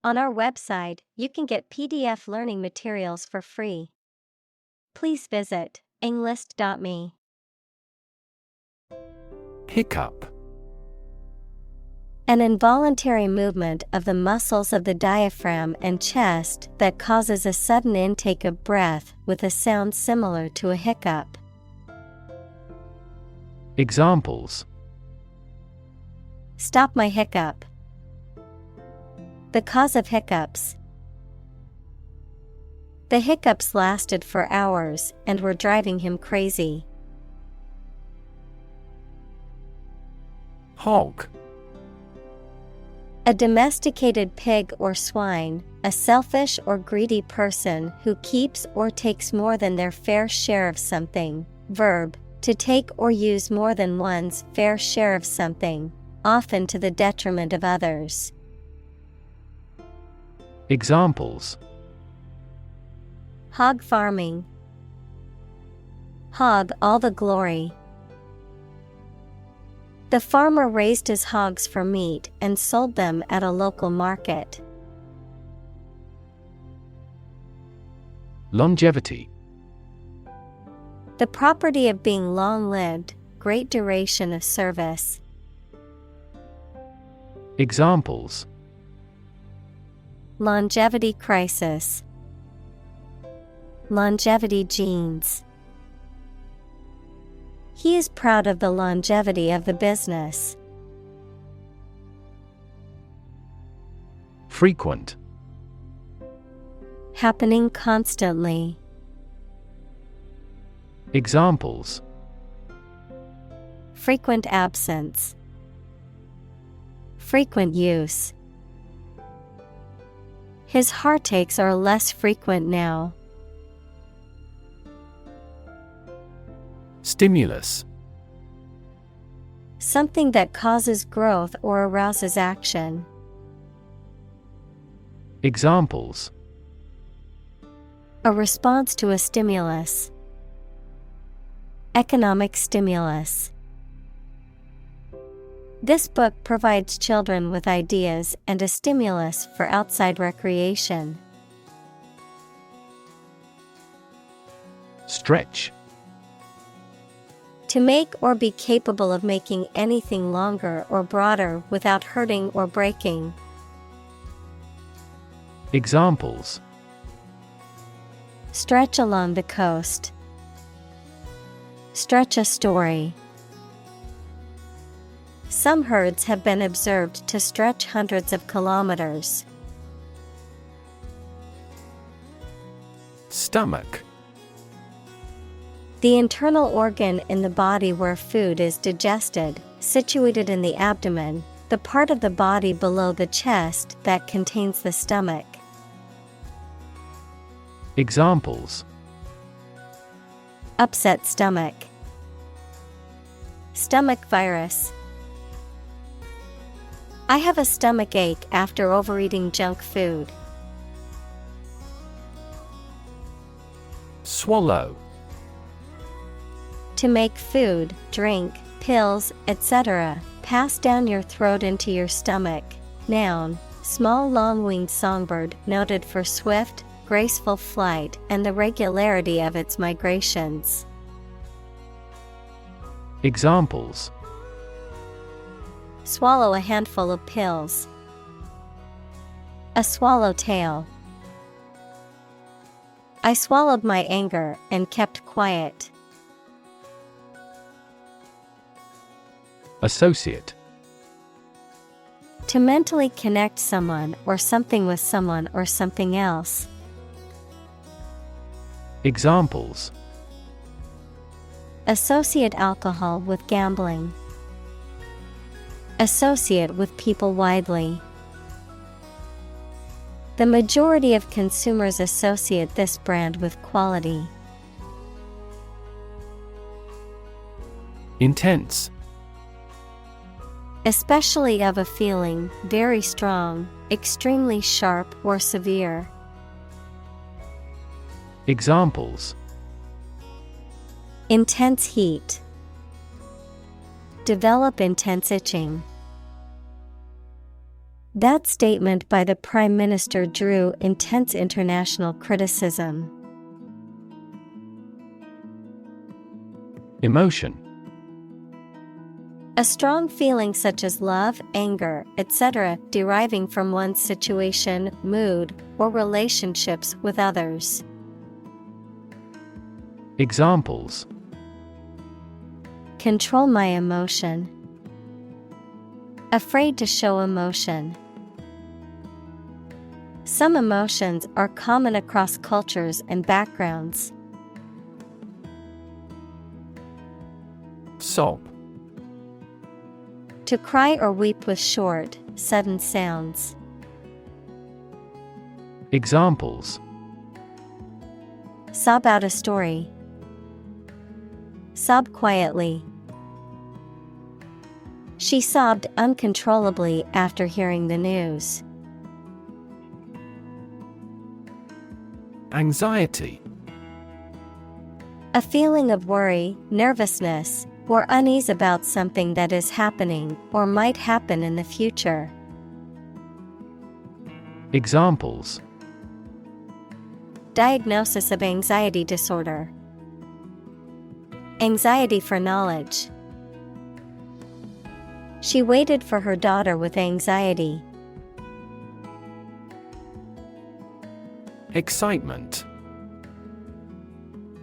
On our website, you can get PDF learning materials for free. Please visit englist.me. Hiccup. An involuntary movement of the muscles of the diaphragm and chest that causes a sudden intake of breath with a sound similar to a hiccup. Examples: Stop my hiccup. The cause of hiccups. The hiccups lasted for hours and were driving him crazy. Hog. A domesticated pig or swine, a selfish or greedy person who keeps or takes more than their fair share of something. Verb, to take or use more than one's fair share of something, often to the detriment of others. Examples: Hog farming. Hog all the glory. The farmer raised his hogs for meat and sold them at a local market. Longevity. The property of being long-lived, great duration of service. Examples: Longevity crisis. Longevity genes. He is proud of the longevity of the business. Frequent. Happening constantly. Examples: Frequent absence. Frequent use. His heartaches are less frequent now. Stimulus. Something that causes growth or arouses action. Examples: A response to a stimulus. Economic stimulus. This book provides children with ideas and a stimulus for outside recreation. Stretch. To make or be capable of making anything longer or broader without hurting or breaking. Examples: Stretch along the coast. Stretch a story. Some herds have been observed to stretch hundreds of kilometers. Stomach. The internal organ in the body where food is digested, situated in the abdomen, the part of the body below the chest that contains the stomach. Examples: Upset stomach. Stomach virus. I have a stomach ache after overeating junk food. Swallow. To make food, drink, pills, etc., pass down your throat into your stomach. Noun, small long-winged songbird noted for swift, graceful flight and the regularity of its migrations. Examples: Swallow a handful of pills. A swallowtail. I swallowed my anger and kept quiet. Associate. To mentally connect someone or something with someone or something else. Examples: Associate alcohol with gambling. Associate with people widely. The majority of consumers associate this brand with quality. Intense. Especially of a feeling, very strong, extremely sharp or severe. Examples: Intense heat. Develop intense itching. That statement by the Prime Minister drew intense international criticism. Emotion. A strong feeling such as love, anger, etc., deriving from one's situation, mood, or relationships with others. Examples: Control my emotion. Afraid to show emotion. Some emotions are common across cultures and backgrounds. Sob. To cry or weep with short, sudden sounds. Examples: Sob out a story. Sob quietly. She sobbed uncontrollably after hearing the news. Anxiety. A feeling of worry, nervousness, or unease about something that is happening or might happen in the future. Examples: Diagnosis of anxiety disorder. Anxiety for knowledge. She waited for her daughter with anxiety. Excitement.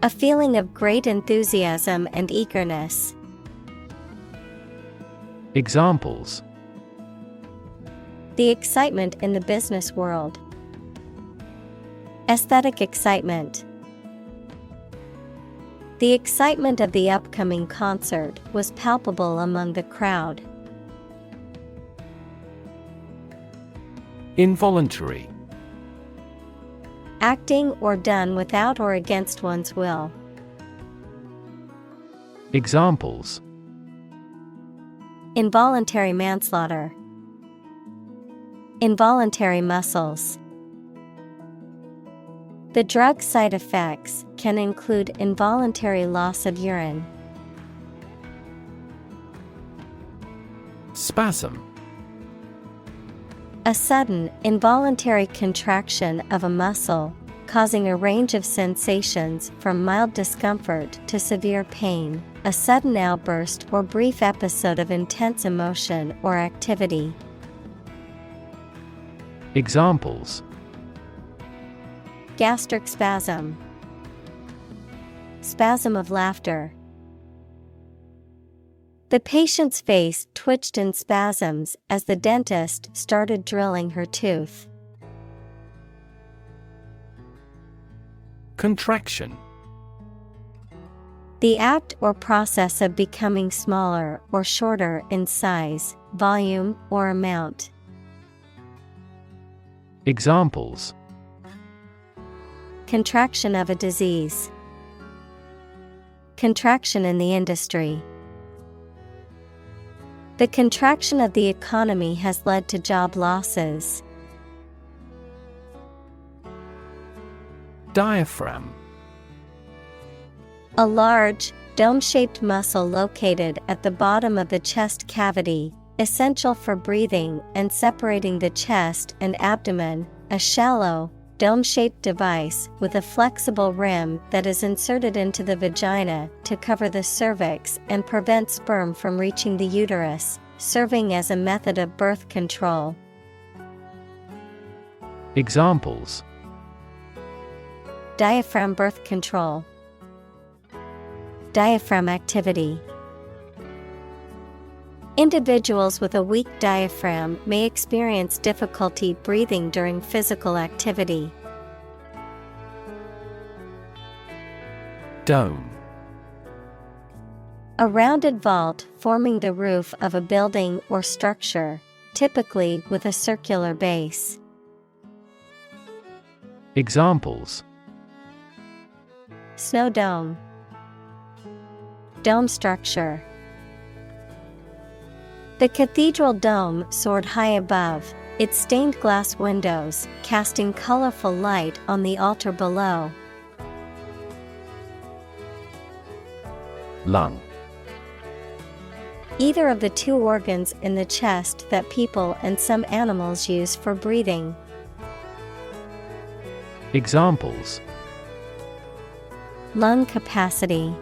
A feeling of great enthusiasm and eagerness. Examples: The excitement in the business world. Aesthetic excitement. The excitement of the upcoming concert was palpable among the crowd. Involuntary. Acting or done without or against one's will. Examples: Involuntary manslaughter. Involuntary muscles. The drug side effects can include involuntary loss of urine. Spasm. A sudden, involuntary contraction of a muscle, causing a range of sensations from mild discomfort to severe pain, a sudden outburst or brief episode of intense emotion or activity. Examples: Gastric spasm. Spasm of laughter. The patient's face twitched in spasms as the dentist started drilling her tooth. Contraction. The act or process of becoming smaller or shorter in size, volume, or amount. Examples: Contraction of a disease. Contraction in the industry. The contraction of the economy has led to job losses. Diaphragm. A large, dome-shaped muscle located at the bottom of the chest cavity, essential for breathing and separating the chest and abdomen, a shallow, dome-shaped device with a flexible rim that is inserted into the vagina to cover the cervix and prevent sperm from reaching the uterus, serving as a method of birth control. Examples: Diaphragm birth control. Diaphragm activity. Individuals with a weak diaphragm may experience difficulty breathing during physical activity. Dome. A rounded vault forming the roof of a building or structure, typically with a circular base. Examples: Snow dome. Dome structure. The cathedral dome soared high above, its stained glass windows casting colorful light on the altar below. Lung. Either of the two organs in the chest that people and some animals use for breathing. Examples: Lung capacity.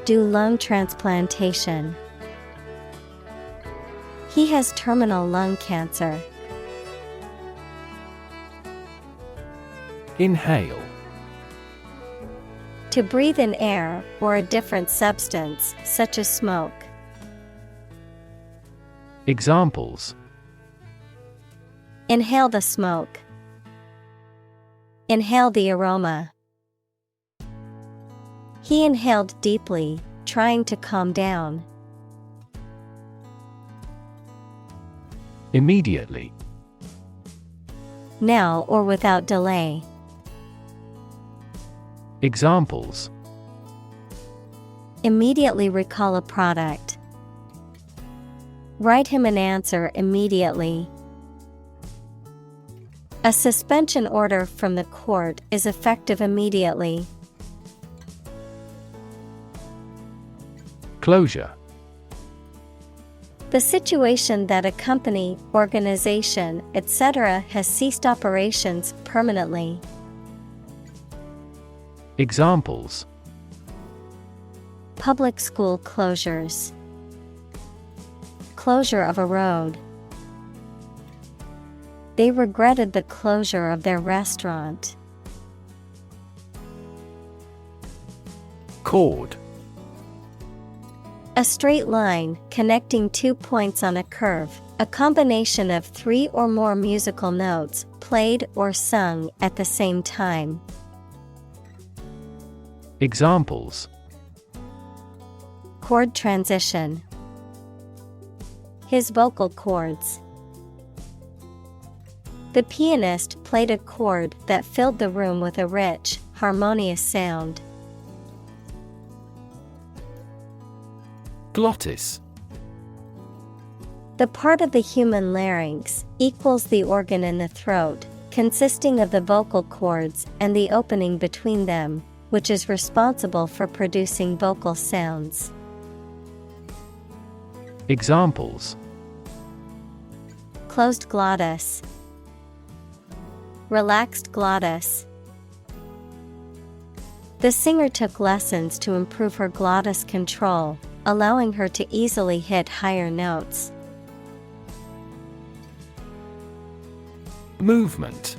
Do lung transplantation. He has terminal lung cancer. Inhale. To breathe in air or a different substance, such as smoke. Examples: Inhale the smoke. Inhale the aroma. He inhaled deeply, trying to calm down. Immediately. Now or without delay. Examples: Immediately recall a product. Write him an answer immediately. A suspension order from the court is effective immediately. Closure. The situation that a company, organization, etc. has ceased operations permanently. Examples: Public school closures. Closure of a road. They regretted the closure of their restaurant. Chord. A straight line connecting 2 points on a curve, a combination of 3 or more musical notes played or sung at the same time. Examples: Chord transition. His vocal cords. The pianist played a chord that filled the room with a rich, harmonious sound. Glottis. The part of the human larynx equals the organ in the throat, consisting of the vocal cords and the opening between them, which is responsible for producing vocal sounds. Examples: Closed glottis. Relaxed glottis. The singer took lessons to improve her glottis control, allowing her to easily hit higher notes. Movement.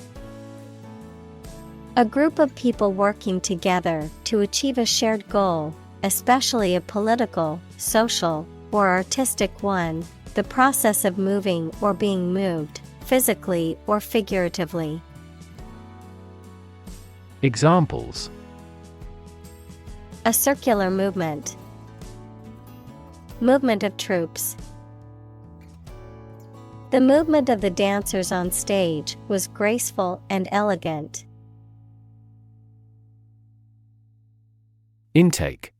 A group of people working together to achieve a shared goal, especially a political, social, or artistic one, the process of moving or being moved, physically or figuratively. Examples: A circular movement. Movement of troops. The movement of the dancers on stage was graceful and elegant. Intake.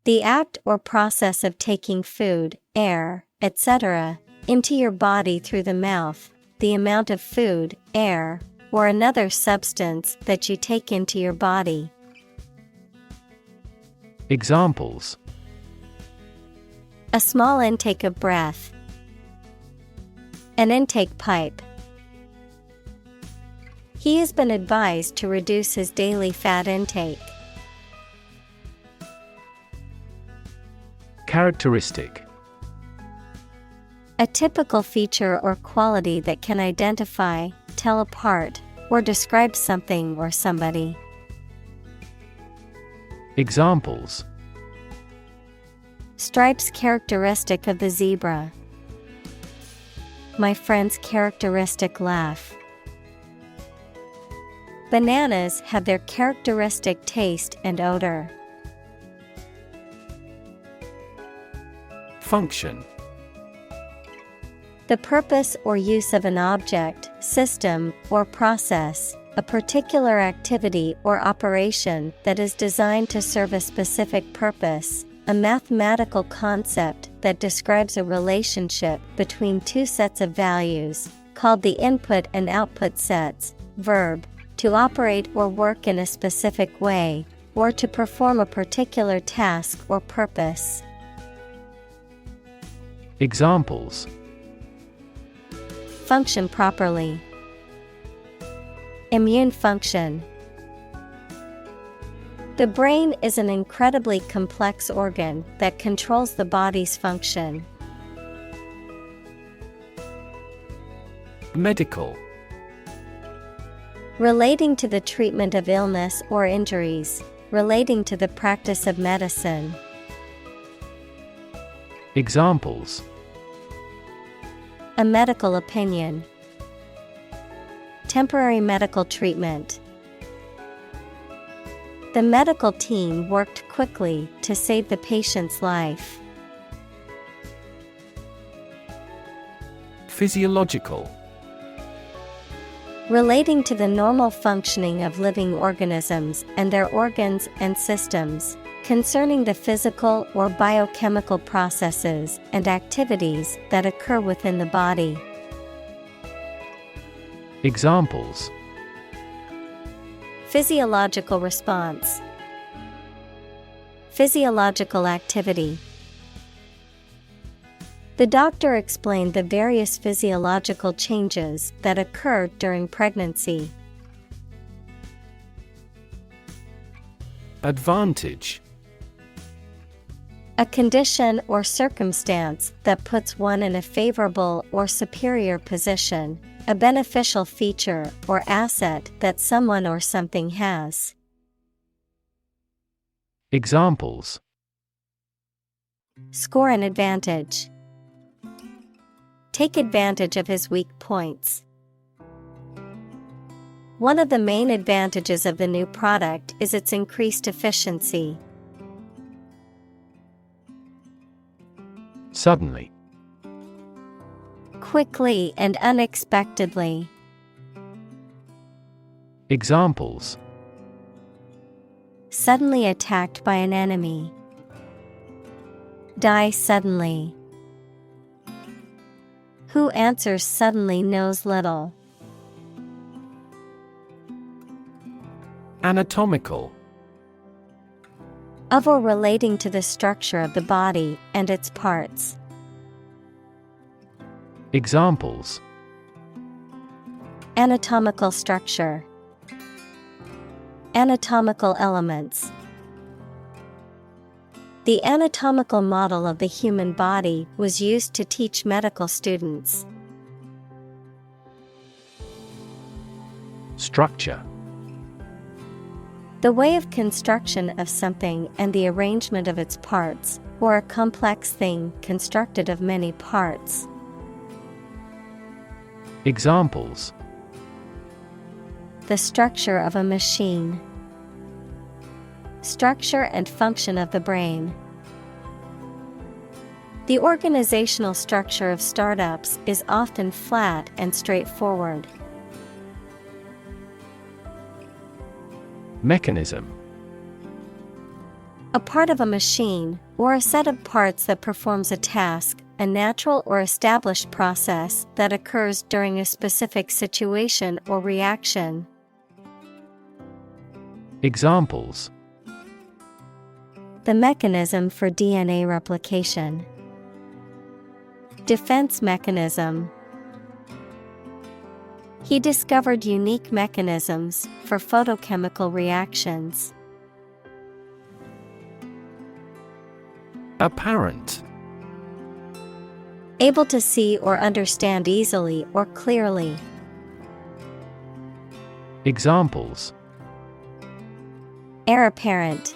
The act or process of taking food, air, etc., into your body through the mouth, the amount of food, air, or another substance that you take into your body. Examples: A small intake of breath. An intake pipe. He has been advised to reduce his daily fat intake. Characteristic. A typical feature or quality that can identify, tell apart, or describe something or somebody. Examples: Stripes characteristic of the zebra. My friend's characteristic laugh. Bananas have their characteristic taste and odor. Function. The purpose or use of an object, system, or process, a particular activity or operation that is designed to serve a specific purpose, a mathematical concept that describes a relationship between two sets of values, called the input and output sets. Verb, to operate or work in a specific way, or to perform a particular task or purpose. Examples: function properly, immune function. The brain is an incredibly complex organ that controls the body's function. Medical. Relating to the treatment of illness or injuries, relating to the practice of medicine. Examples: a medical opinion, temporary medical treatment. The medical team worked quickly to save the patient's life. Physiological. Relating to the normal functioning of living organisms and their organs and systems, concerning the physical or biochemical processes and activities that occur within the body. Examples: physiological response, physiological activity. The doctor explained the various physiological changes that occur during pregnancy. Advantage. A condition or circumstance that puts one in a favorable or superior position, a beneficial feature or asset that someone or something has. Examples: score an advantage, take advantage of his weak points. One of the main advantages of the new product is its increased efficiency. Suddenly. Quickly and unexpectedly. Examples: suddenly attacked by an enemy, die suddenly. Who answers suddenly knows little. Anatomical. Of or relating to the structure of the body and its parts. Examples: anatomical structure, anatomical elements. The anatomical model of the human body was used to teach medical students. Structure. The way of construction of something and the arrangement of its parts, or a complex thing constructed of many parts. Examples: the structure of a machine, structure and function of the brain. The organizational structure of startups is often flat and straightforward. Mechanism. A part of a machine, or a set of parts that performs a task, a natural or established process that occurs during a specific situation or reaction. Examples: the mechanism for DNA replication, defense mechanism. He discovered unique mechanisms for photochemical reactions. Apparent. Able to see or understand easily or clearly. Examples: heir apparent,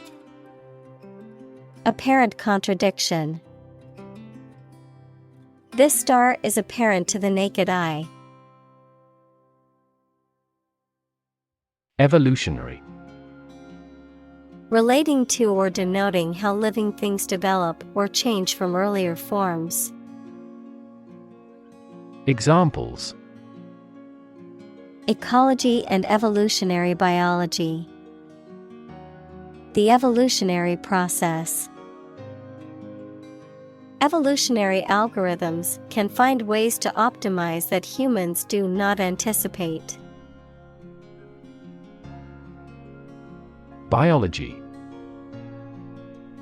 apparent contradiction. This star is apparent to the naked eye. Evolutionary. Relating to or denoting how living things develop or change from earlier forms. Examples: ecology and evolutionary biology. The evolutionary process. Evolutionary algorithms can find ways to optimize that humans do not anticipate. Biology.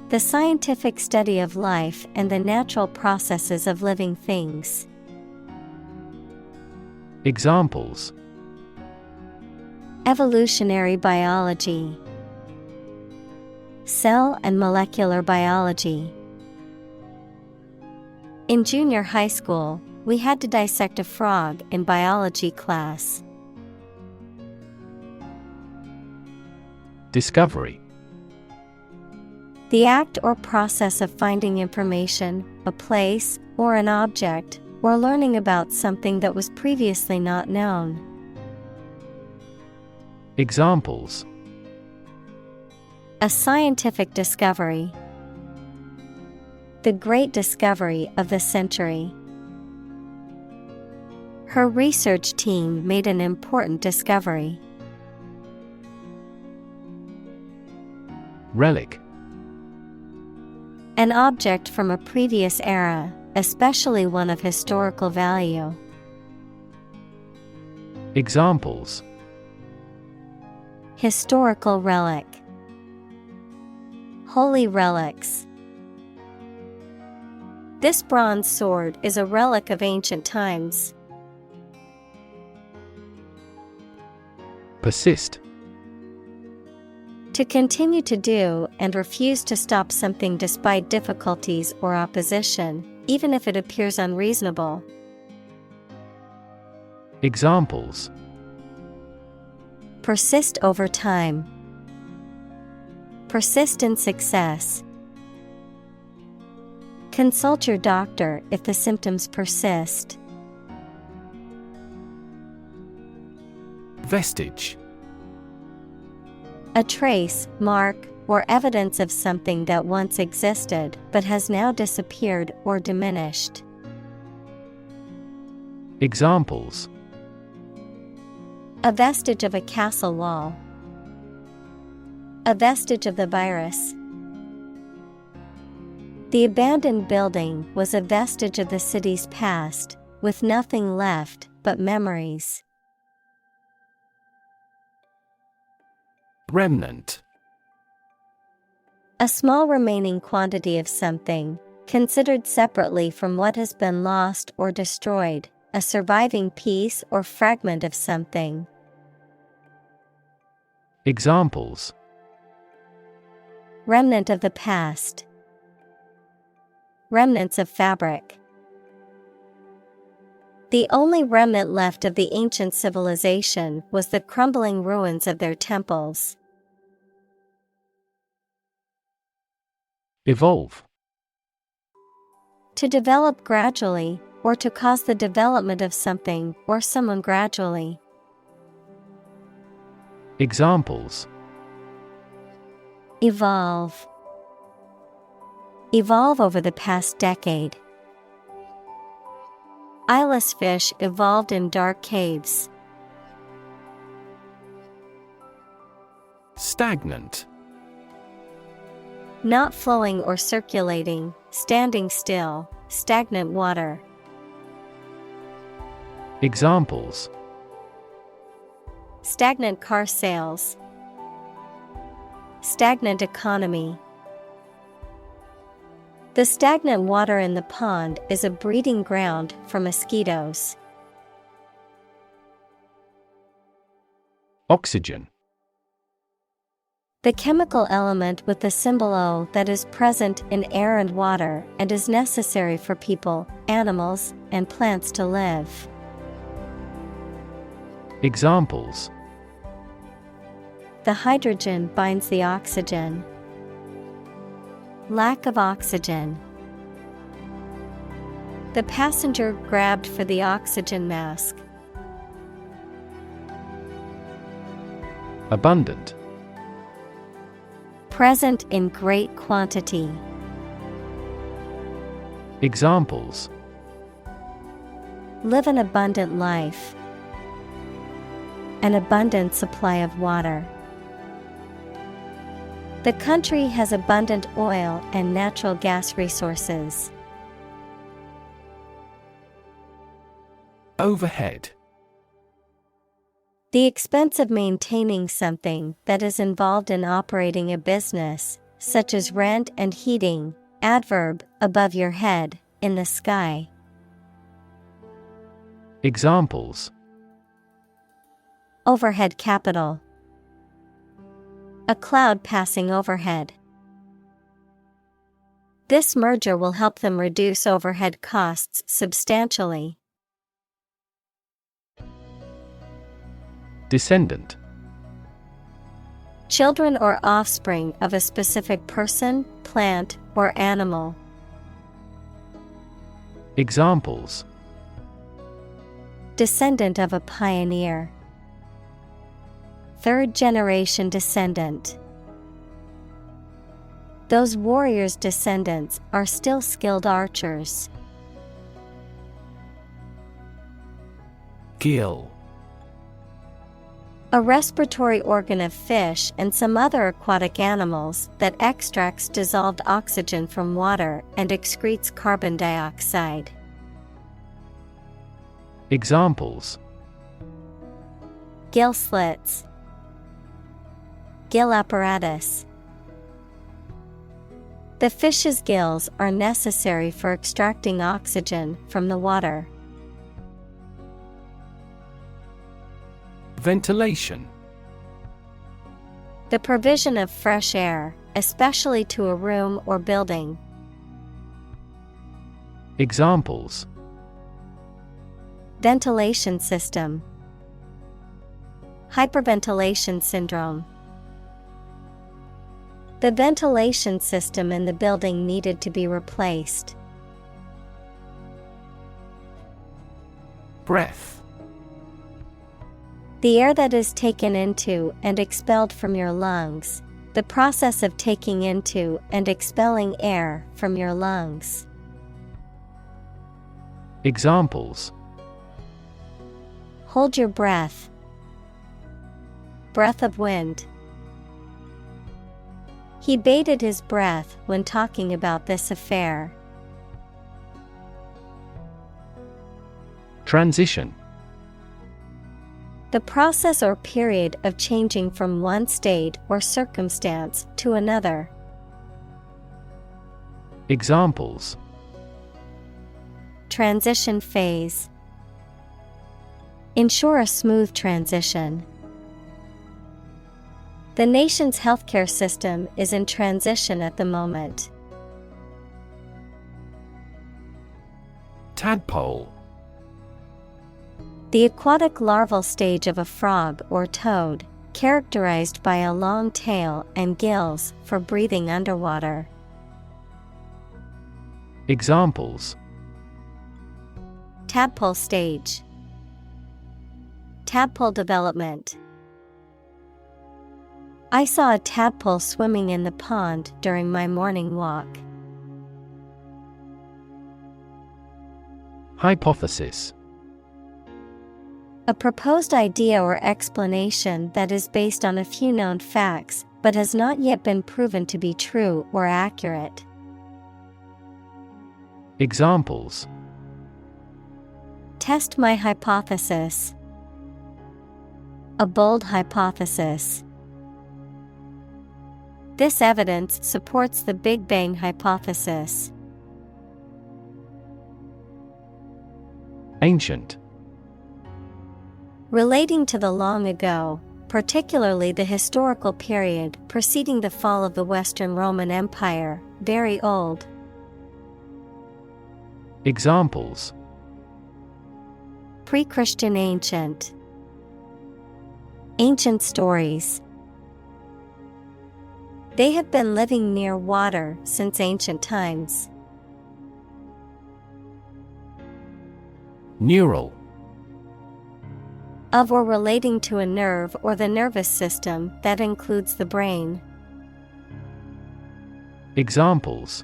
The scientific study of life and the natural processes of living things. Examples: Evolutionary biology, cell and molecular biology. In junior high school, we had to dissect a frog in biology class. Discovery: The act or process of finding information, a place, or an object, or learning about something that was previously not known. Examples: A scientific discovery. The great discovery of the century. Her research team made an important discovery. Relic: An object from a previous era, especially one of historical value. Examples: Historical relic. Holy relics. This bronze sword is a relic of ancient times. Persist: To continue to do and refuse to stop something despite difficulties or opposition, even if it appears unreasonable. Examples: Persist over time. Persist in success. Consult your doctor if the symptoms persist. Vestige: A trace, mark, or evidence of something that once existed but has now disappeared or diminished. Examples: A vestige of a castle wall. A vestige of the virus. The abandoned building was a vestige of the city's past, with nothing left but memories. Remnant: A small remaining quantity of something, considered separately from what has been lost or destroyed, a surviving piece or fragment of something. Examples: Remnant of the past. Remnants of fabric. The only remnant left of the ancient civilization was the crumbling ruins of their temples. Evolve: To develop gradually, or to cause the development of something or someone gradually. Examples: Evolve. Evolve over the past decade. Eyeless fish evolved in dark caves. Stagnant: Not flowing or circulating, standing still, stagnant water. Examples: Stagnant car sales. Stagnant economy. The stagnant water in the pond is a breeding ground for mosquitoes. Oxygen: The chemical element with the symbol O that is present in air and water and is necessary for people, animals, and plants to live. Examples: The hydrogen binds the oxygen. Lack of oxygen. The passenger grabbed for the oxygen mask. Abundant: Present in great quantity. Examples: Live an abundant life. An abundant supply of water. The country has abundant oil and natural gas resources. Overhead: The expense of maintaining something that is involved in operating a business, such as rent and heating. Adverb, above your head, in the sky. Examples: Overhead capital. A cloud passing overhead. This merger will help them reduce overhead costs substantially. Descendant. Children or offspring of a specific person, plant, or animal. Examples: Descendant of a pioneer. Third generation descendant. Those warriors' descendants are still skilled archers. Gill. A respiratory organ of fish and some other aquatic animals that extracts dissolved oxygen from water and excretes carbon dioxide. Examples: Gill slits. Gill apparatus. The fish's gills are necessary for extracting oxygen from the water. Ventilation. The provision of fresh air, especially to a room or building. Examples: Ventilation system. Hyperventilation syndrome. The ventilation system in the building needed to be replaced. Breath. The air that is taken into and expelled from your lungs. The process of taking into and expelling air from your lungs. Examples: Hold your breath. Breath of wind. He bated his breath when talking about this affair. Transition. The process or period of changing from one state or circumstance to another. Examples: Transition phase. Ensure a smooth transition. The nation's healthcare system is in transition at the moment. Tadpole. The aquatic larval stage of a frog or toad, characterized by a long tail and gills for breathing underwater. Examples: Tadpole stage. Tadpole development. I saw a tadpole swimming in the pond during my morning walk. Hypothesis. A proposed idea or explanation that is based on a few known facts, but has not yet been proven to be true or accurate. Examples: Test my hypothesis. A bold hypothesis. This evidence supports the Big Bang hypothesis. Ancient. Relating to the long ago, particularly the historical period preceding the fall of the Western Roman Empire, very old. Examples: Pre-Christian ancient. Ancient stories. They have been living near water since ancient times. Neural. Of or relating to a nerve or the nervous system that includes the brain. Examples: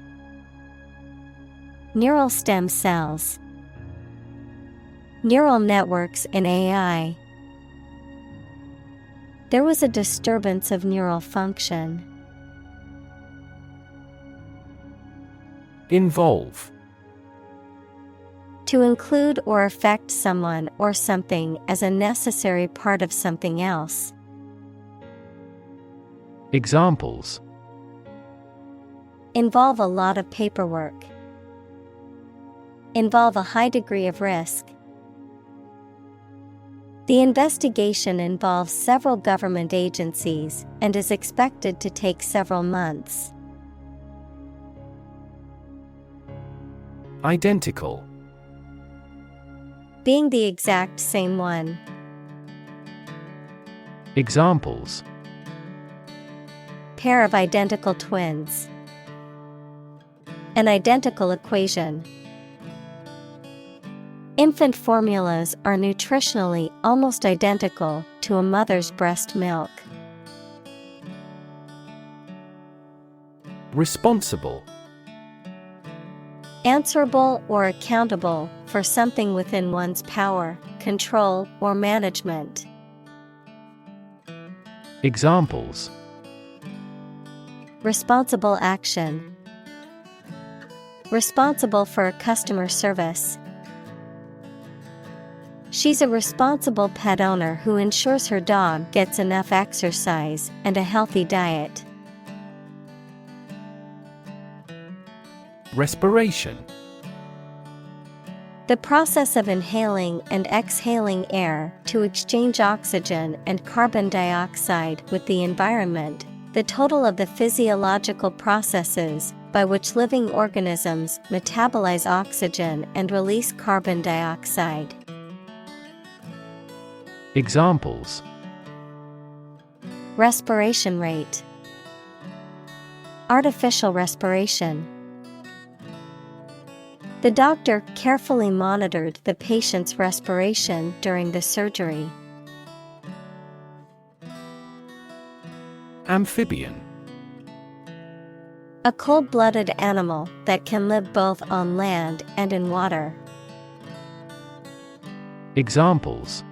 Neural stem cells. Neural networks in AI. There was a disturbance of neural function. Involve. To include or affect someone or something as a necessary part of something else. Examples: Involve a lot of paperwork. Involve a high degree of risk. The investigation involves several government agencies and is expected to take several months. Identical. Being the exact same one. Examples: Pair of identical twins. An identical equation. Infant formulas are nutritionally almost identical to a mother's breast milk. Responsible. Answerable or accountable for something within one's power, control, or management. Examples: Responsible action. Responsible for customer service. She's a responsible pet owner who ensures her dog gets enough exercise and a healthy diet. Respiration. The process of inhaling and exhaling air to exchange oxygen and carbon dioxide with the environment, the total of the physiological processes by which living organisms metabolize oxygen and release carbon dioxide. Examples: Respiration rate. Artificial respiration. The doctor carefully monitored the patient's respiration during the surgery. Amphibian. A cold-blooded animal that can live both on land and in water. Examples: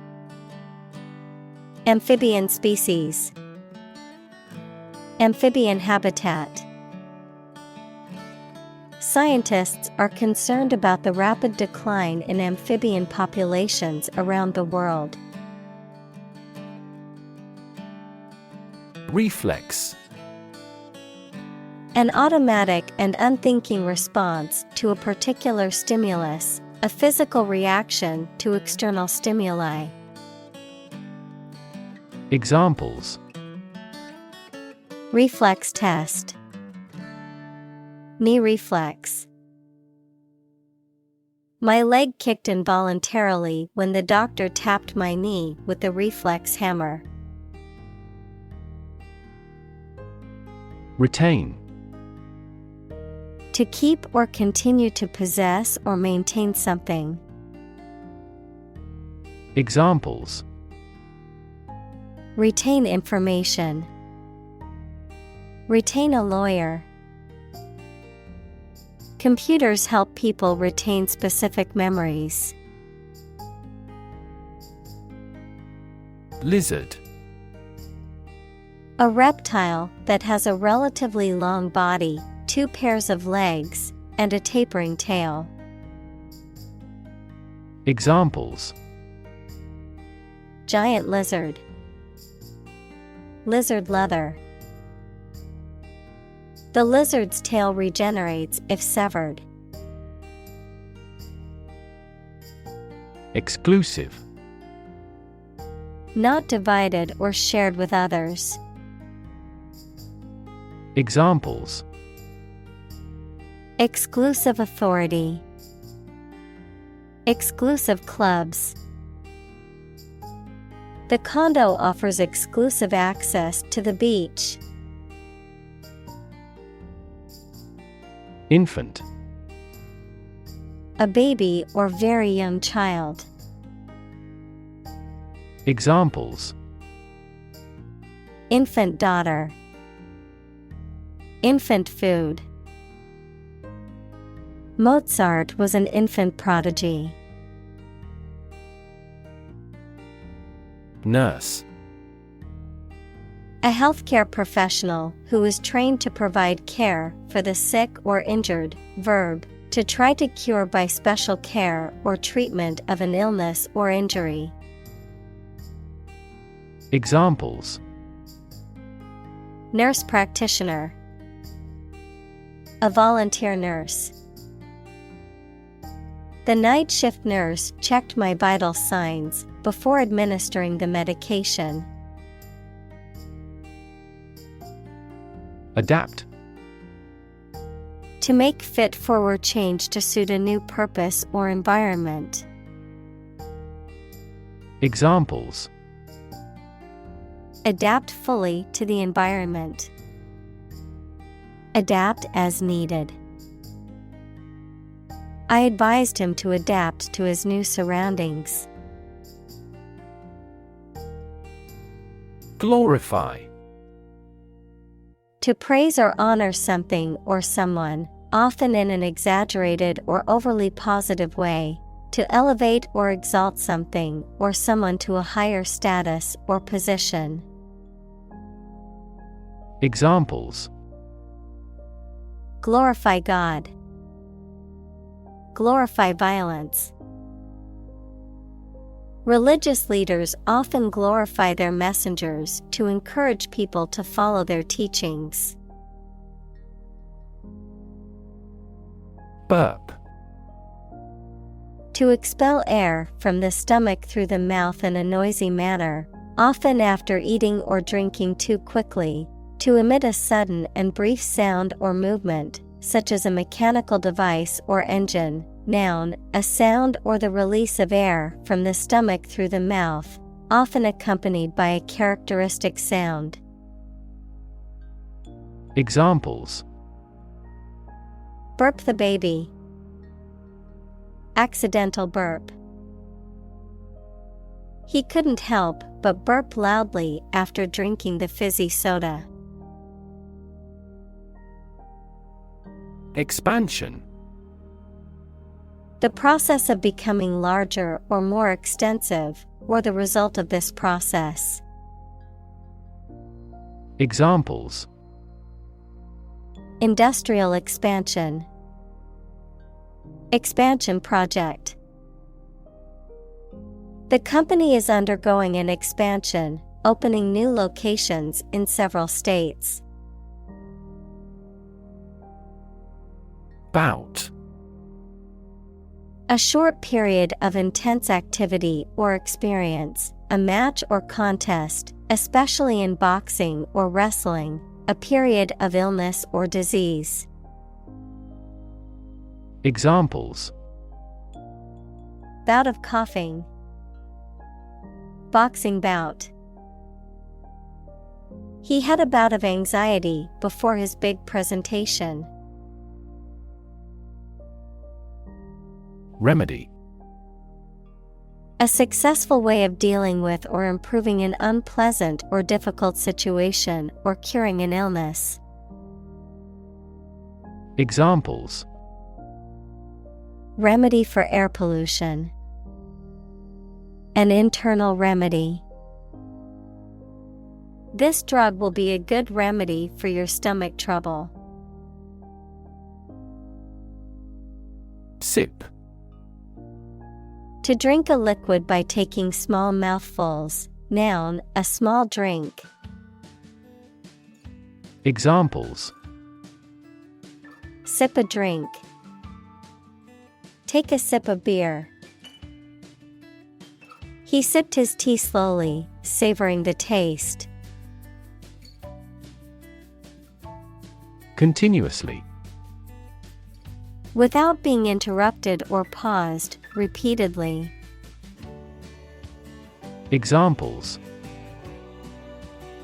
Amphibian species. Amphibian habitat. Scientists are concerned about the rapid decline in amphibian populations around the world. Reflex. An automatic and unthinking response to a particular stimulus, a physical reaction to external stimuli. Examples: Reflex test. Knee reflex. My leg kicked involuntarily when the doctor tapped my knee with the reflex hammer. Retain. To keep or continue to possess or maintain something. Examples: Retain information. Retain a lawyer. Computers help people retain specific memories. Lizard. A reptile that has a relatively long body, 2 pairs of legs, and a tapering tail. Examples: Giant lizard. Lizard leather. The lizard's tail regenerates if severed. Exclusive. Not divided or shared with others. Examples: Exclusive authority. Exclusive clubs. The condo offers exclusive access to the beach. Infant. A baby or very young child. Examples: Infant daughter. Infant food. Mozart was an infant prodigy. Nurse. A healthcare professional who is trained to provide care for the sick or injured. Verb, to try to cure by special care or treatment of an illness or injury. Examples: Nurse practitioner. A volunteer nurse. The night shift nurse checked my vital signs before administering the medication. Adapt. To make fit forward change to suit a new purpose or environment. Examples: Adapt fully to the environment. Adapt as needed. I advised him to adapt to his new surroundings. Glorify. To praise or honor something or someone, often in an exaggerated or overly positive way. To elevate or exalt something or someone to a higher status or position. Examples: Glorify God. Glorify violence. Religious leaders often glorify their messengers to encourage people to follow their teachings. Burp. To expel air from the stomach through the mouth in a noisy manner, often after eating or drinking too quickly. To emit a sudden and brief sound or movement, such as a mechanical device or engine. Noun, a sound or the release of air from the stomach through the mouth, often accompanied by a characteristic sound. Examples: Burp the baby. Accidental burp. He couldn't help but burp loudly after drinking the fizzy soda. Expansion. The process of becoming larger or more extensive, or the result of this process. Examples: Industrial expansion. Expansion project. The company is undergoing an expansion, opening new locations in several states. Bout. A short period of intense activity or experience, a match or contest, especially in boxing or wrestling, a period of illness or disease. Examples: Bout of coughing. Boxing bout. He had a bout of anxiety before his big presentation. Remedy. A successful way of dealing with or improving an unpleasant or difficult situation or curing an illness. Examples: Remedy for air pollution. An internal remedy. This drug will be a good remedy for your stomach trouble. Sip. To drink a liquid by taking small mouthfuls. Noun, a small drink. Examples: Sip a drink. Take a sip of beer. He sipped his tea slowly, savoring the taste. Continuously. Without being interrupted or paused, repeatedly. Examples: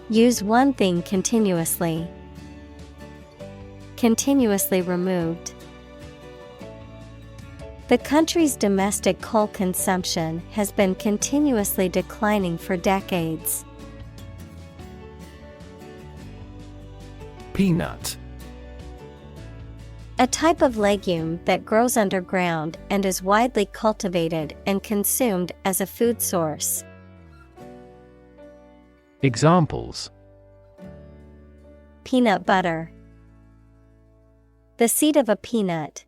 Use one thing continuously. Continuously removed. The country's domestic coal consumption has been continuously declining for decades. Peanut. A type of legume that grows underground and is widely cultivated and consumed as a food source. Examples: Peanut butter. The seed of a peanut.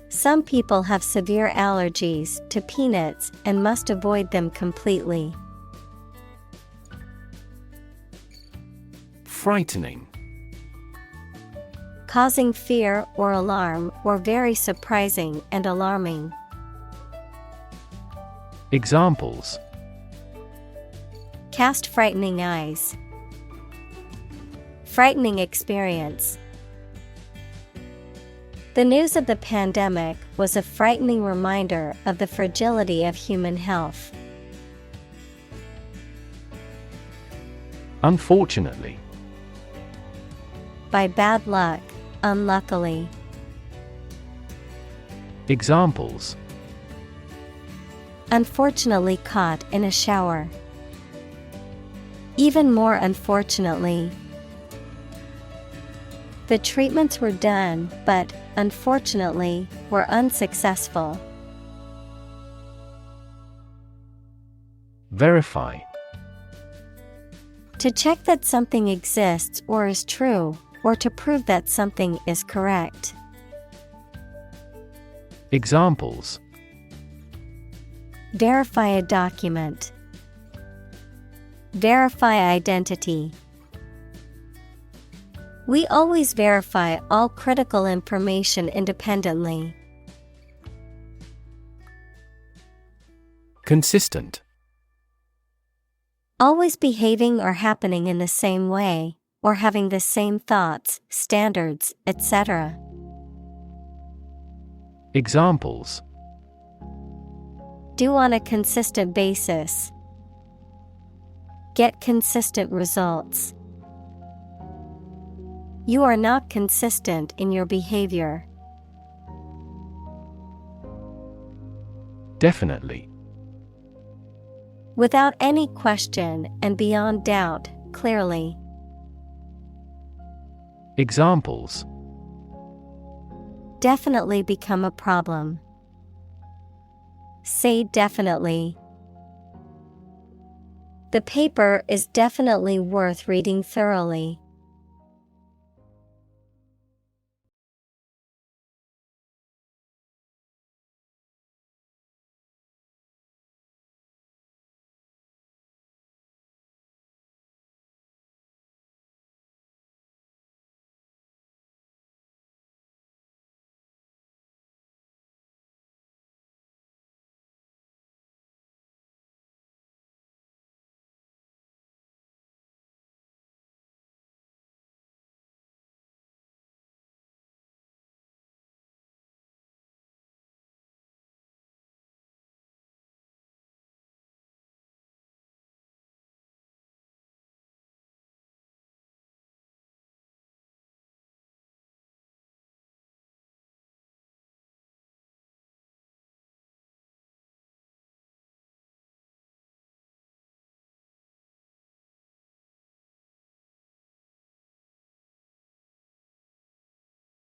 Some people have severe allergies to peanuts and must avoid them completely. Frightening. causing fear or alarm, or very surprising and alarming. Examples: Cast frightening eyes. Frightening experience. The news of the pandemic was a frightening reminder of the fragility of human health. Unfortunately. By bad luck, unluckily. Examples: Unfortunately caught in a shower. Even more unfortunately. The treatments were done, but, unfortunately, were unsuccessful. Verify. To check that something exists or is true, or to prove that something is correct. Examples: Verify a document. Verify identity. We always verify all critical information independently. Consistent. Always behaving or happening in the same way, or having the same thoughts, standards, etc. Examples: Do on a consistent basis. Get consistent results. You are not consistent in your behavior. Definitely. Without any question and beyond doubt, clearly. Examples: Definitely become a problem. Say definitely. The paper is definitely worth reading thoroughly.